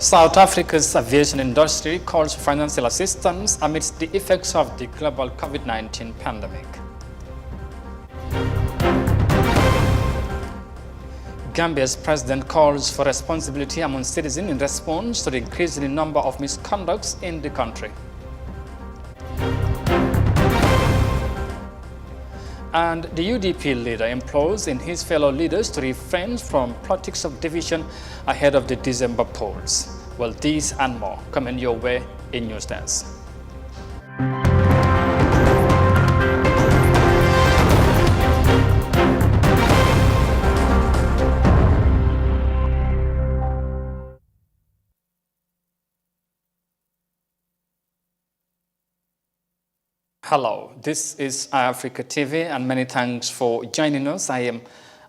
South Africa's aviation industry calls for financial assistance amidst the effects of the global COVID-19 pandemic. Gambia's president calls for responsibility among citizens in response to the increasing number of misconducts in the country. And the UDP leader implores in his fellow leaders to refrain from politics of division ahead of the December polls. Well, these and more coming your way in Newsdesk. Hello, this is iAfrica TV and many thanks for joining us. I am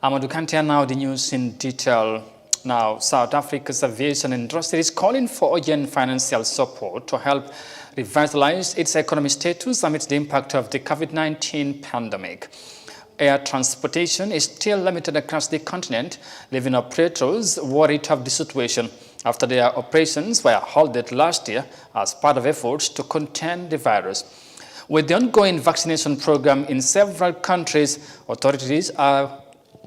Amadou Kantia. Now the news in detail. Now, South Africa's aviation industry is calling for urgent financial support to help revitalize its economic status amidst the impact of the COVID-19 pandemic. Air transportation is still limited across the continent, leaving operators worried of the situation after their operations were halted last year as part of efforts to contain the virus. With the ongoing vaccination program in several countries, authorities are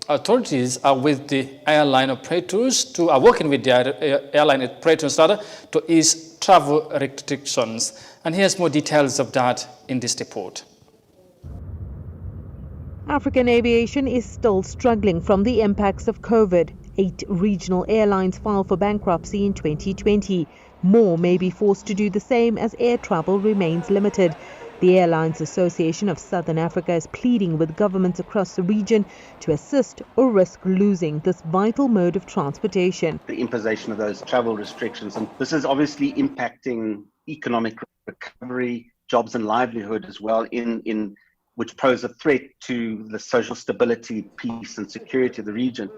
with the airline operators are working with the airline operators to ease travel restrictions. And here's more details of that in this report. African aviation is still struggling from the impacts of COVID. 8 regional airlines filed for bankruptcy in 2020. More may be forced to do the same as air travel remains limited. The Airlines Association of Southern Africa is pleading with governments across the region to assist or risk losing this vital mode of transportation. The imposition of those travel restrictions, and this is obviously impacting economic recovery, jobs and livelihood as well, in which pose a threat to the social stability, peace and security of the region.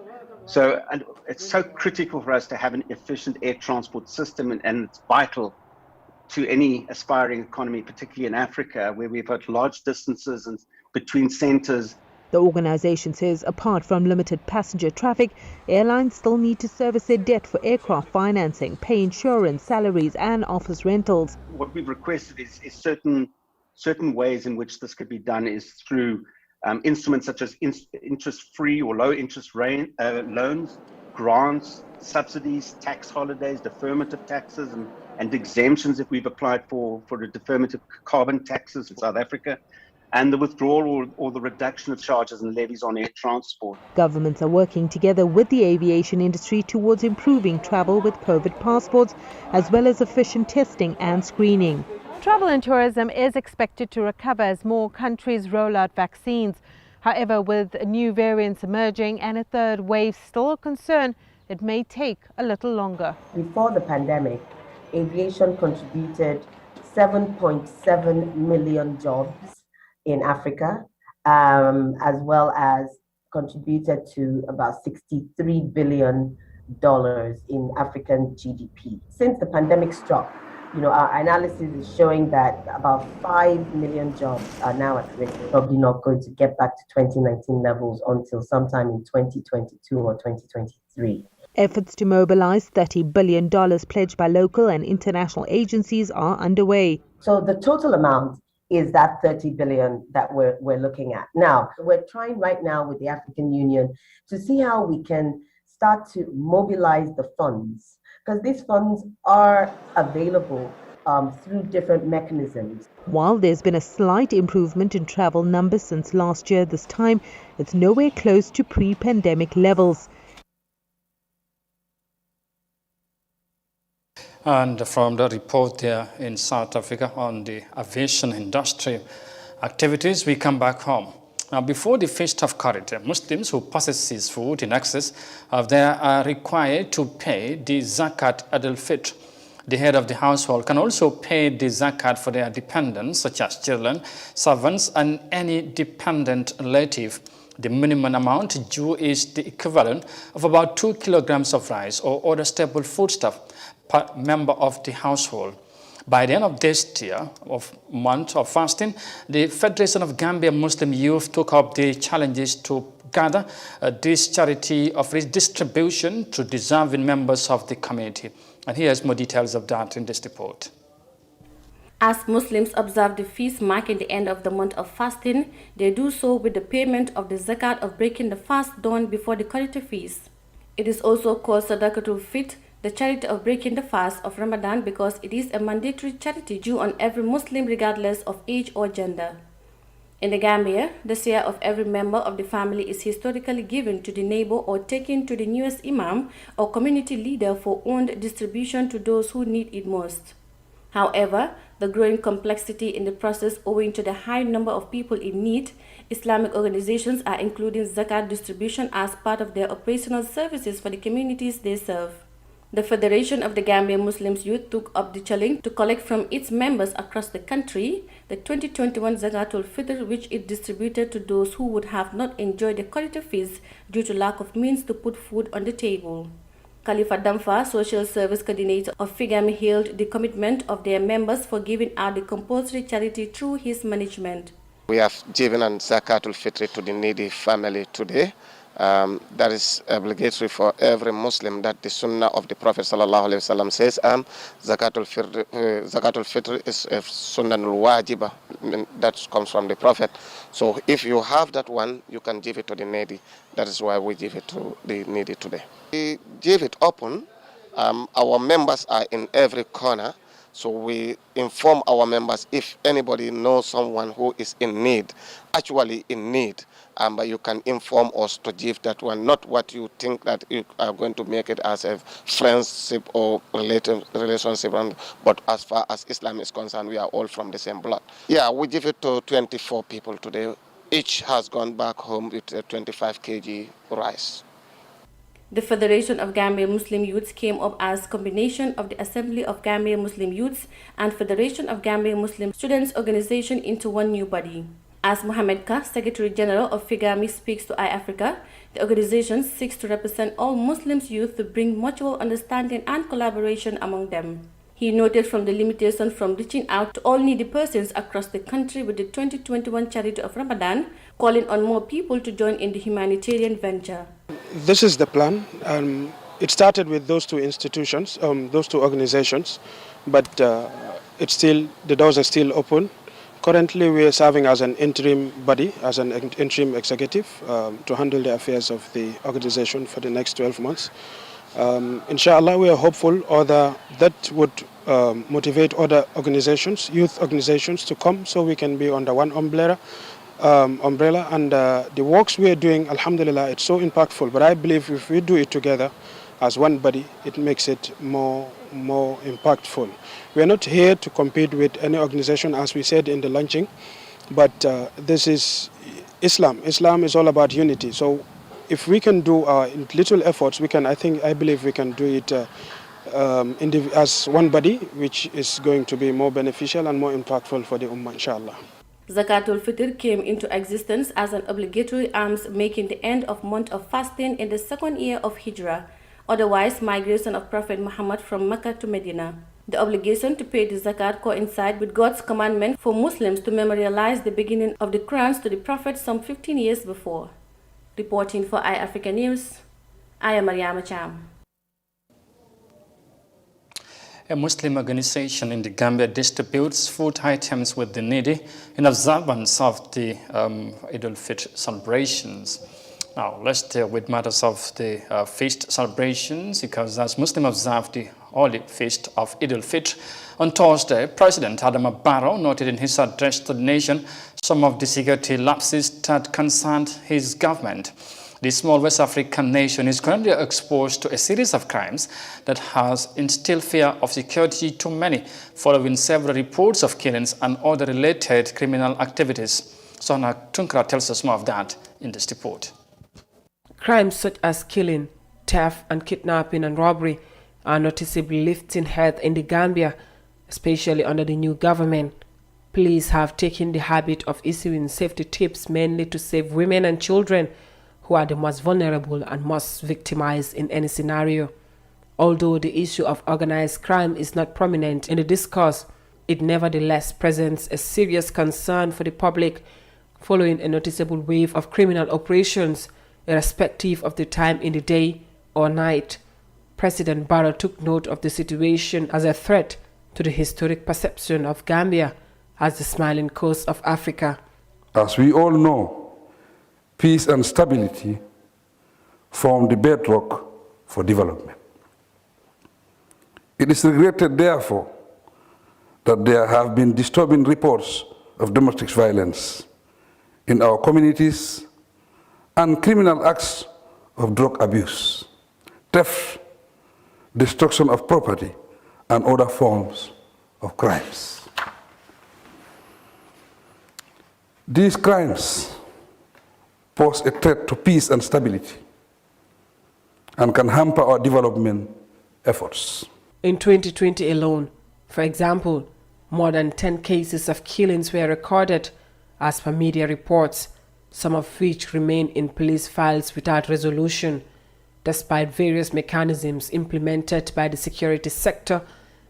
So and it's so critical for us to have an efficient air transport system, and it's vital to any aspiring economy, particularly in Africa, where we've got large distances and between centers. The organization says apart from limited passenger traffic, airlines still need to service their debt for aircraft financing, pay insurance, salaries and office rentals. What we've requested is certain ways in which this could be done is through instruments such as interest-free or low-interest loans, grants, subsidies, tax holidays, deferment of taxes and exemptions if we've applied for a deferment of carbon taxes in South Africa, and the withdrawal or the reduction of charges and levies on air transport. Governments are working together with the aviation industry towards improving travel with COVID passports, as well as efficient testing and screening. Travel and tourism is expected to recover as more countries roll out vaccines. However, with new variants emerging and a third wave still a concern, it may take a little longer. Before the pandemic, aviation contributed 7.7 million jobs in Africa, as well as contributed to about $63 billion in African GDP. Since the pandemic struck, our analysis is showing that about 5 million jobs are now at risk. Probably not going to get back to 2019 levels until sometime in 2022 or 2023. Efforts to mobilize $30 billion pledged by local and international agencies are underway. So the total amount is that 30 billion that we're looking at. Now, we're trying right now with the African Union to see how we can start to mobilize the funds, because these funds are available through different mechanisms. While there's been a slight improvement in travel numbers since last year, this time it's nowhere close to pre-pandemic levels. And from the report there in South Africa on the aviation industry activities, we come back home. Now, before the Feast of Charity, Muslims who possess food in excess of there are required to pay the Zakat al-Fitr. The head of the household can also pay the Zakat for their dependents, such as children, servants, and any dependent relative. The minimum amount due is the equivalent of about 2 kilograms of rice or other staple foodstuff per member of the household. By the end of this year, month of fasting, the Federation of Gambia Muslim Youth took up the challenges to gather this charity of redistribution to deserving members of the community. And here's more details of that in this report. As Muslims observe the feast marking the end of the month of fasting, they do so with the payment of the zakat of breaking the fast done before the Qadr feast. It is also called Sadaqatul Fitr, the charity of breaking the fast of Ramadan, because it is a mandatory charity due on every Muslim regardless of age or gender. In the Gambia, the share of every member of the family is historically given to the neighbor or taken to the newest imam or community leader for owned distribution to those who need it most. However, the growing complexity in the process owing to the high number of people in need, Islamic organizations are including zakat distribution as part of their operational services for the communities they serve. The Federation of the Gambia Muslims Youth took up the challenge to collect from its members across the country the 2021 Zakatul Fitr, which it distributed to those who would have not enjoyed the Qadr feast due to lack of means to put food on the table. Khalifa Damfa, Social Service Coordinator of FIGAMI, hailed the commitment of their members for giving out the compulsory charity through his management. We have given an Zakatul Fitr to the needy family today. That is obligatory for every Muslim, that the Sunnah of the Prophet ﷺ says, Zakatul Fitr is a Sunnah al-Wajiba, that comes from the Prophet. So if you have that one, you can give it to the needy. That is why we give it to the needy today. We give it open. Our members are in every corner. So we inform our members if anybody knows someone who is in need, actually in need, but you can inform us to give that one, not what you think that you are going to make it as a friendship or relationship, but as far as Islam is concerned, we are all from the same blood. Yeah, we give it to 24 people today. Each has gone back home with a 25 kg rice. The Federation of Gambia Muslim Youths came up as a combination of the Assembly of Gambia Muslim Youths and Federation of Gambia Muslim Students Organization into one new body. As Mohamed Ka, Secretary General of FIGAMI, speaks to iAfrica, the organization seeks to represent all Muslims youth to bring mutual understanding and collaboration among them. He noted from the limitation from reaching out to all needy persons across the country with the 2021 Charity of Ramadan, calling on more people to join in the humanitarian venture. This is the plan. It started with those two institutions, those two organizations, but the doors are still open. Currently, we are serving as an interim body, as an interim executive to handle the affairs of the organization for the next 12 months. Inshallah, we are hopeful that would motivate other organizations, youth organizations, to come so we can be under one umbrella. And the works we are doing, alhamdulillah, it's so impactful. But I believe if we do it together as one body, it makes it more impactful. We are not here to compete with any organization, as we said in the launching, but this is Islam. Islam is all about unity. So if we can do our little efforts, I believe we can do it as one body, which is going to be more beneficial and more impactful for the Ummah, inshallah. Zakatul Fitr came into existence as an obligatory alms making the end of month of fasting in the second year of Hijrah, otherwise migration of Prophet Muhammad from Mecca to Medina. The obligation to pay the zakat coincides with God's commandment for Muslims to memorialize the beginning of the Qur'an to the Prophet some 15 years before. Reporting for iAfrica News, I am Mariama Cham. A Muslim organization in the Gambia distributes food items with the needy in observance of the Eid al-Fitr celebrations. Now, let's deal with matters of the feast celebrations, because as Muslims observe the holy feast of Eid al-Fitr on Thursday, President Adama Barrow noted in his address to the nation some of the security lapses that concerned his government. The small West African nation is currently exposed to a series of crimes that has instilled fear of security to many, following several reports of killings and other related criminal activities. Sona Tunkra tells us more of that in this report. Crimes such as killing, theft, and kidnapping and robbery are noticeably lifting head in the Gambia, especially under the new government. Police have taken the habit of issuing safety tips mainly to save women and children, who are the most vulnerable and most victimized in any scenario. Although the issue of organized crime is not prominent in the discourse, it nevertheless presents a serious concern for the public following a noticeable wave of criminal operations irrespective of the time in the day or night. President Barrow took note of the situation as a threat to the historic perception of Gambia as the smiling coast of Africa. As we all know, peace and stability form the bedrock for development. It is regretted, therefore, that there have been disturbing reports of domestic violence in our communities and criminal acts of drug abuse, theft, destruction of property, and other forms of crimes. These crimes pose a threat to peace and stability and can hamper our development efforts. In 2020 alone, for example, more than 10 cases of killings were recorded, as per media reports, some of which remain in police files without resolution, despite various mechanisms implemented by the security sector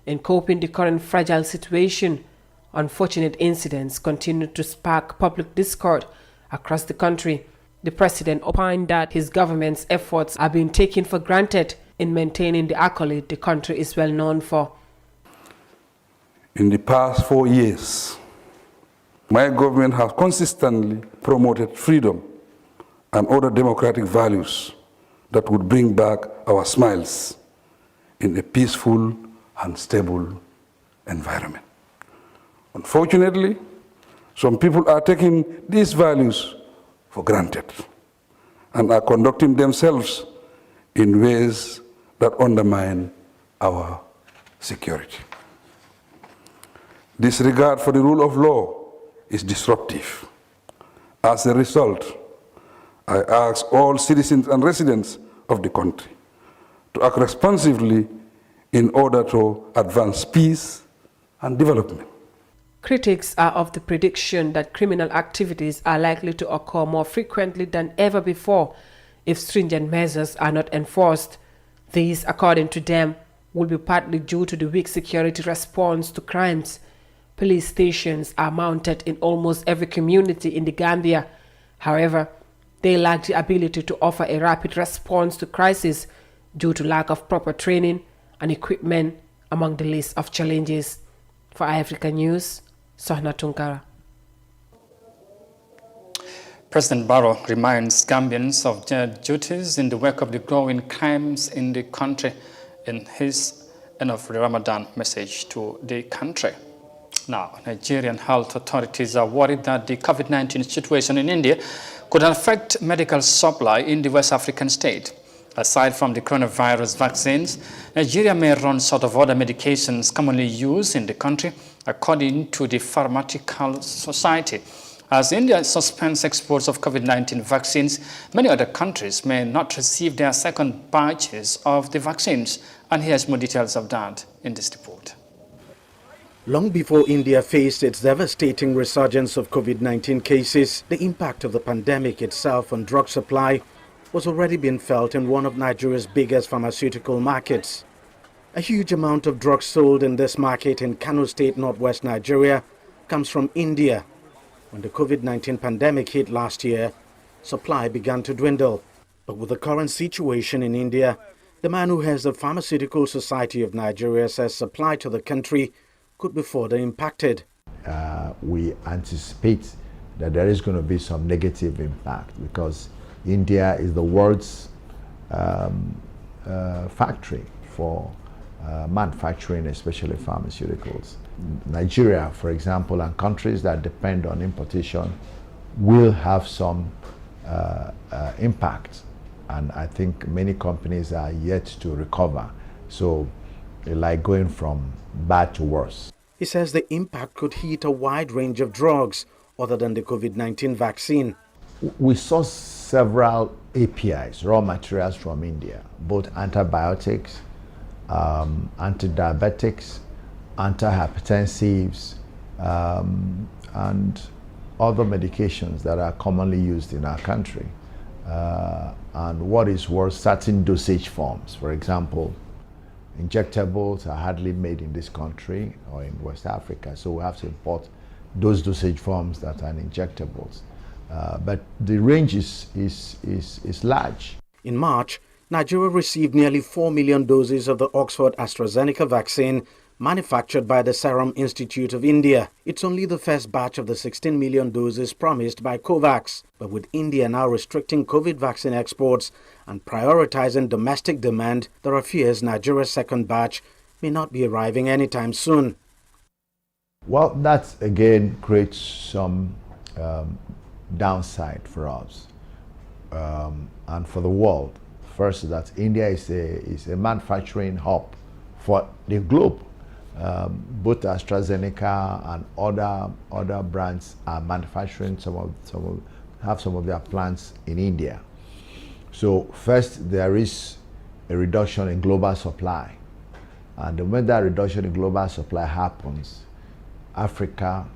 in coping the current fragile situation. Unfortunate incidents continue to spark public discord across the country. The president opined that his government's efforts are being taken for granted in maintaining the accolade the country is well known for. In the past 4 years, my government has consistently promoted freedom and other democratic values that would bring back our smiles in a peaceful and stable environment. Unfortunately, some people are taking these values for granted and are conducting themselves in ways that undermine our security. Disregard for the rule of law is disruptive. As a result, I ask all citizens and residents of the country to act responsibly in order to advance peace and development. Critics are of the prediction that criminal activities are likely to occur more frequently than ever before if stringent measures are not enforced. These, according to them, will be partly due to the weak security response to crimes. Police stations are mounted in almost every community in the Gambia. However, they lack the ability to offer a rapid response to crisis due to lack of proper training and equipment, among the list of challenges. For Africa News, Sohna Tunkara. President Barrow reminds Gambians of their duties in the wake of the growing crimes in the country in his end of the Ramadan message to the country. Now, Nigerian health authorities are worried that the COVID-19 situation in India could affect medical supply in the West African state. Aside from the coronavirus vaccines, Nigeria may run short of other medications commonly used in the country, according to the Pharmaceutical Society. As India suspends exports of COVID-19 vaccines, many other countries may not receive their second batches of the vaccines. And here's more details of that in this report. Long before India faced its devastating resurgence of COVID-19 cases, the impact of the pandemic itself on drug supply was already being felt in one of Nigeria's biggest pharmaceutical markets. A huge amount of drugs sold in this market in Kano State, northwest Nigeria, comes from India. When the COVID-19 pandemic hit last year, supply began to dwindle. But with the current situation in India, the man who heads the Pharmaceutical Society of Nigeria says supply to the country could be further impacted. We anticipate that there is going to be some negative impact because India is the world's factory for manufacturing, especially pharmaceuticals. Nigeria, for example, and countries that depend on importation will have some impact. And I think many companies are yet to recover. So, like going from bad to worse. He says the impact could hit a wide range of drugs other than the COVID-19 vaccine. We saw several APIs, raw materials from India, both antibiotics, antidiabetics, antihypertensives, and other medications that are commonly used in our country. And what is worse, certain dosage forms. For example, injectables are hardly made in this country or in West Africa, so we have to import those dosage forms that are injectables. But the range is large. In March, Nigeria received nearly 4 million doses of the Oxford AstraZeneca vaccine manufactured by the Serum Institute of India. It's only the first batch of the 16 million doses promised by COVAX. But with India now restricting COVID vaccine exports and prioritizing domestic demand, there are fears Nigeria's second batch may not be arriving anytime soon. Well, that again creates some downside for us and for the world. First, that India is a manufacturing hub for the globe. Both AstraZeneca and other brands are manufacturing have some of their plants in India. So first, there is a reduction in global supply, and the moment that reduction in global supply happens, Africa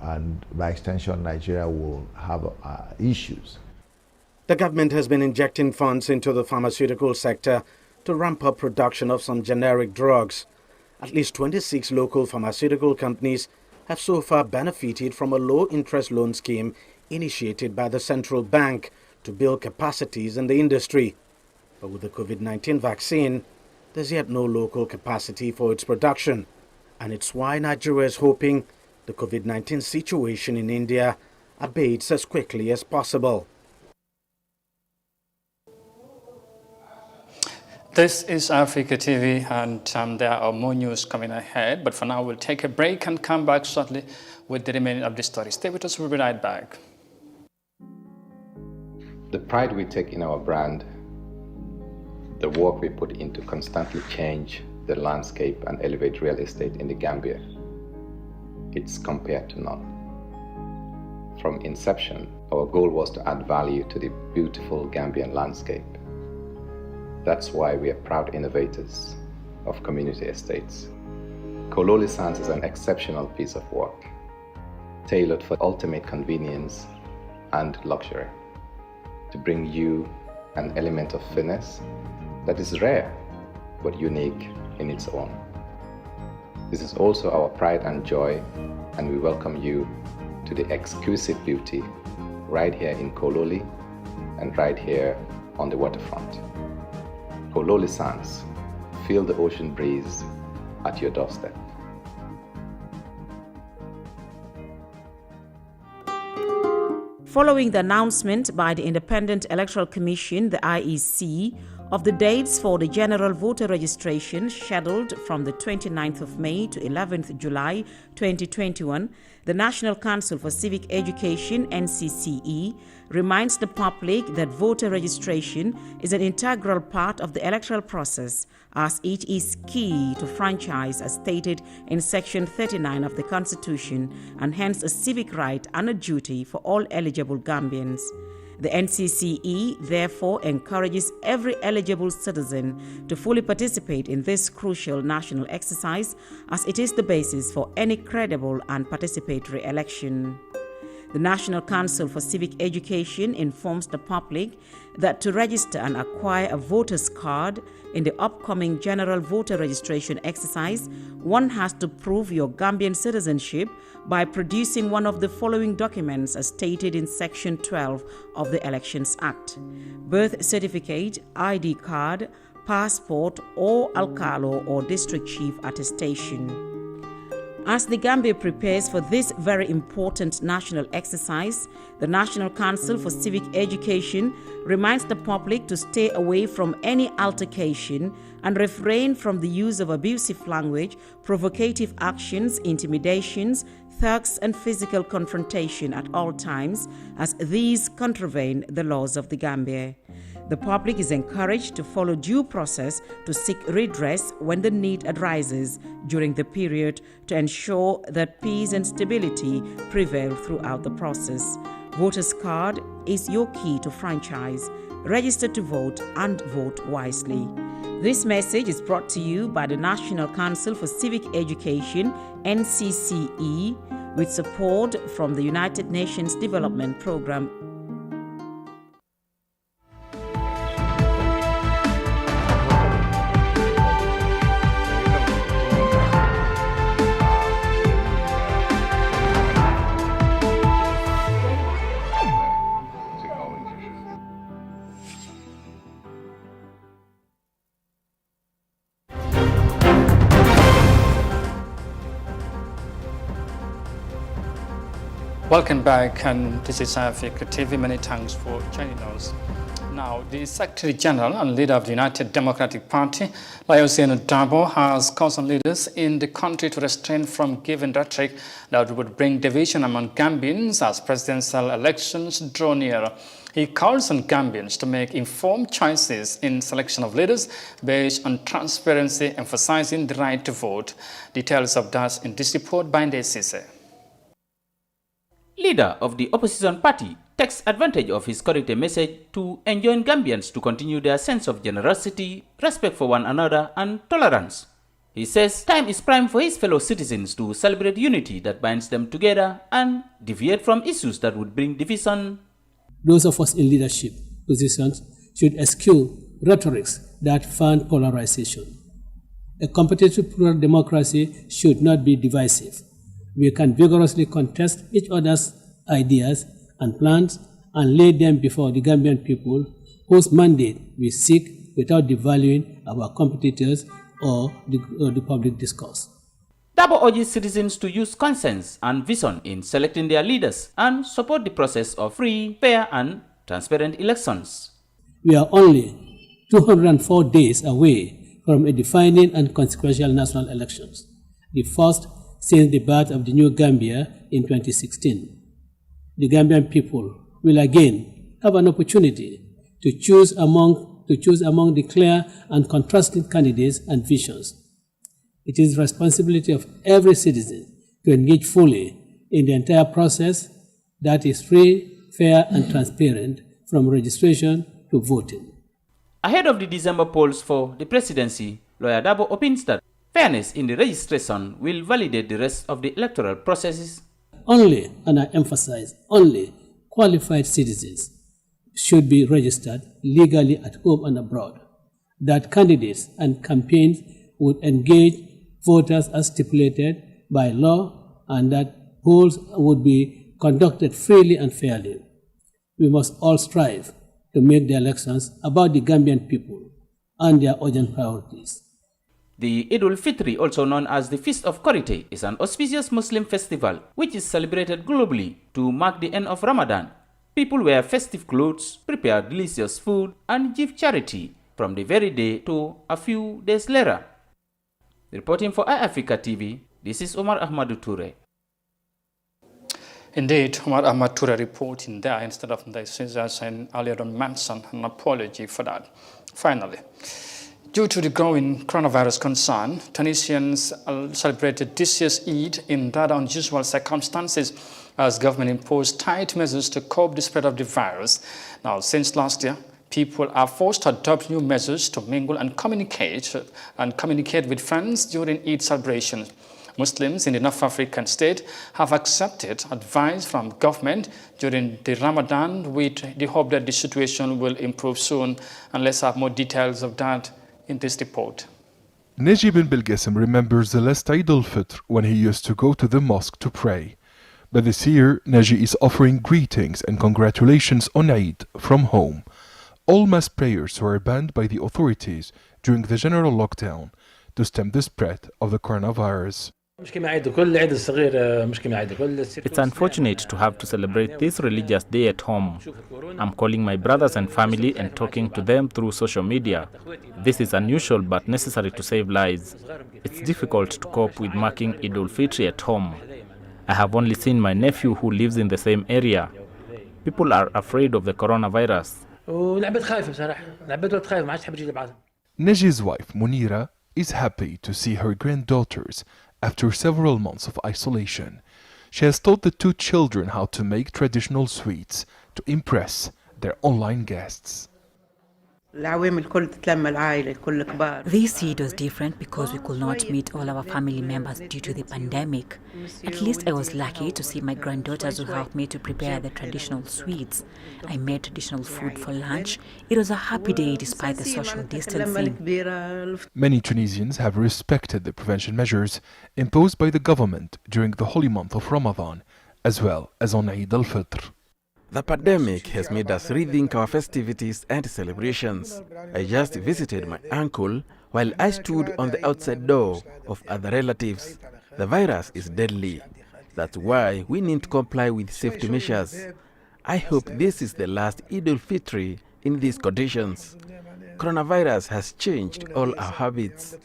and by extension Nigeria will have issues. The government has been injecting funds into the pharmaceutical sector to ramp up production of some generic drugs. At least 26 local pharmaceutical companies have so far benefited from a low-interest loan scheme initiated by the central bank to build capacities in the industry. But with the COVID-19 vaccine, there's yet no local capacity for its production. And it's why Nigeria is hoping the COVID-19 situation in India abates as quickly as possible. This is Africa TV, and there are more news coming ahead. But for now, we'll take a break and come back shortly with the remaining of the story. Stay with us, we'll be right back. The pride we take in our brand, the work we put into constantly change the landscape and elevate real estate in the Gambia, it's compared to none. From inception, our goal was to add value to the beautiful Gambian landscape. That's why we are proud innovators of community estates. Kololi Sands is an exceptional piece of work, tailored for ultimate convenience and luxury, to bring you an element of finesse that is rare but unique in its own. This is also our pride and joy, and we welcome you to the exquisite beauty right here in Kololi and right here on the waterfront. Kololi Sands, feel the ocean breeze at your doorstep. Following the announcement by the Independent Electoral Commission, the IEC, of the dates for the general voter registration scheduled from the 29th of May to 11th July 2021, the National Council for Civic Education, NCCE, reminds the public that voter registration is an integral part of the electoral process, as it is key to franchise as stated in Section 39 of the Constitution, and hence a civic right and a duty for all eligible Gambians. The NCCE therefore encourages every eligible citizen to fully participate in this crucial national exercise, as it is the basis for any credible and participatory election. The National Council for Civic Education informs the public that to register and acquire a voter's card in the upcoming general voter registration exercise, one has to prove your Gambian citizenship by producing one of the following documents as stated in Section 12 of the Elections Act: birth certificate, ID card, passport, or alcalo or district chief attestation. As the Gambia prepares for this very important national exercise, the National Council for Civic Education reminds the public to stay away from any altercation and refrain from the use of abusive language, provocative actions, intimidations, thugs, and physical confrontation at all times, as these contravene the laws of the Gambia. The public is encouraged to follow due process to seek redress when the need arises during the period to ensure that peace and stability prevail throughout the process. Voter's card is your key to franchise. Register to vote and vote wisely. This message is brought to you by the National Council for Civic Education, NCCE, with support from the United Nations Development Programme. Welcome back, and this is Africa TV. Many thanks for joining us. Now, the Secretary General and leader of the United Democratic Party, Layoseanu Dabo, has called on leaders in the country to restrain from giving rhetoric that would bring division among Gambians as presidential elections draw nearer. He calls on Gambians to make informed choices in selection of leaders based on transparency, emphasizing the right to vote. Details of that in this report by Ndeye Sise. Leader of the opposition party takes advantage of his correct message to enjoin Gambians to continue their sense of generosity, respect for one another, and tolerance. He says time is prime for his fellow citizens to celebrate unity that binds them together and deviate from issues that would bring division. Those of us in leadership positions should eschew rhetorics that fund polarization. A competitive plural democracy should not be divisive. We can vigorously contest each other's ideas and plans and lay them before the Gambian people, whose mandate we seek without devaluing our competitors or the public discourse. Dabo urges citizens to use conscience and vision in selecting their leaders and support the process of free, fair, and transparent elections. We are only 204 days away from a defining and consequential national elections, the first since the birth of the new Gambia in 2016. The Gambian people will again have an opportunity to choose among the clear and contrasting candidates and visions. It is the responsibility of every citizen to engage fully in the entire process that is free, fair, and transparent from registration to voting. Ahead of the December polls for the presidency, Lawyer Dabo opines that fairness in the registration will validate the rest of the electoral processes. Only, and I emphasize, only qualified citizens should be registered legally at home and abroad. That candidates and campaigns would engage voters as stipulated by law, and that polls would be conducted freely and fairly. We must all strive to make the elections about the Gambian people and their urgent priorities. The Eid al-Fitr, also known as the Feast of Korite, is an auspicious Muslim festival which is celebrated globally to mark the end of Ramadan. People wear festive clothes, prepare delicious food, and give charity from the very day to a few days later. Reporting for iAfrica TV, this is Omar Ahmadu Toure. Indeed, Omar Ahmad Toure reporting there instead of Ndeye Sise and earlier on mentioned an apology for that. Finally, due to the growing coronavirus concern, Tunisians celebrated this year's Eid in rather unusual circumstances as government imposed tight measures to cope the spread of the virus. Now, since last year, people are forced to adopt new measures to mingle and communicate with friends during Eid celebrations. Muslims in the North African state have accepted advice from government during the Ramadan with the hope that the situation will improve soon. And let's have more details of that in this report. Neji bin Belgasim remembers the last Eid al-Fitr when he used to go to the mosque to pray. But this year, Neji is offering greetings and congratulations on Eid from home. All mass prayers were banned by the authorities during the general lockdown to stem the spread of the coronavirus. It's unfortunate to have to celebrate this religious day at home. I'm calling my brothers and family and talking to them through social media. This is unusual but necessary to save lives. It's difficult to cope with marking Eid al-Fitr at home. I have only seen my nephew who lives in the same area. People are afraid of the coronavirus. Neji's wife, Munira, is happy to see her granddaughters after several months of isolation. She has taught the two children how to make traditional sweets to impress their online guests. This Eid was different because we could not meet all our family members due to the pandemic. At least I was lucky to see my granddaughters who helped me to prepare the traditional sweets. I made traditional food for lunch. It was a happy day despite the social distancing. Many Tunisians have respected the prevention measures imposed by the government during the holy month of Ramadan, as well as on Eid al-Fitr. The pandemic has made us rethink our festivities and celebrations. I just visited my uncle while I stood on the outside door of other relatives. The virus is deadly. That's why we need to comply with safety measures. I hope this is the last Eid al-Fitr in these conditions. Coronavirus has changed all our habits.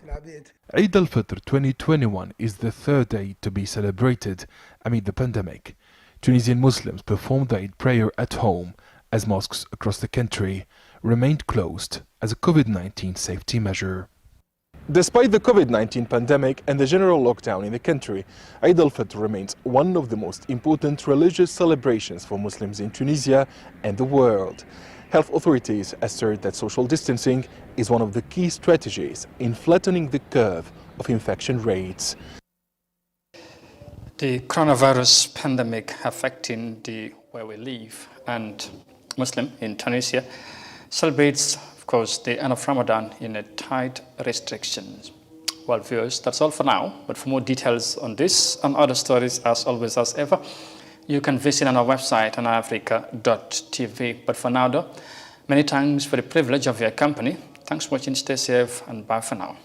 Eid al-Fitr 2021 is the third day to be celebrated amid the pandemic. Tunisian Muslims performed the Eid prayer at home as mosques across the country remained closed as a COVID-19 safety measure. Despite the COVID-19 pandemic and the general lockdown in the country, Eid al-Fitr remains one of the most important religious celebrations for Muslims in Tunisia and the world. Health authorities assert that social distancing is one of the key strategies in flattening the curve of infection rates. The coronavirus pandemic affecting the way we live, and Muslim in Tunisia celebrates, of course, the end of Ramadan in a tight restrictions. Well, viewers, that's all for now. But for more details on this and other stories, as always, as ever, you can visit on our website, anafrica.tv. But for now, though, many thanks for the privilege of your company. Thanks for watching. Stay safe and bye for now.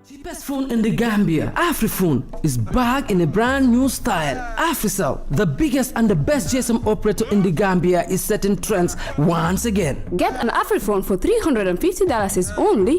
Cheapest phone in the Gambia, Afriphone, is back in a brand new style. Africell, the biggest and the best GSM operator in the Gambia, is setting trends once again. Get an Afriphone for $350 only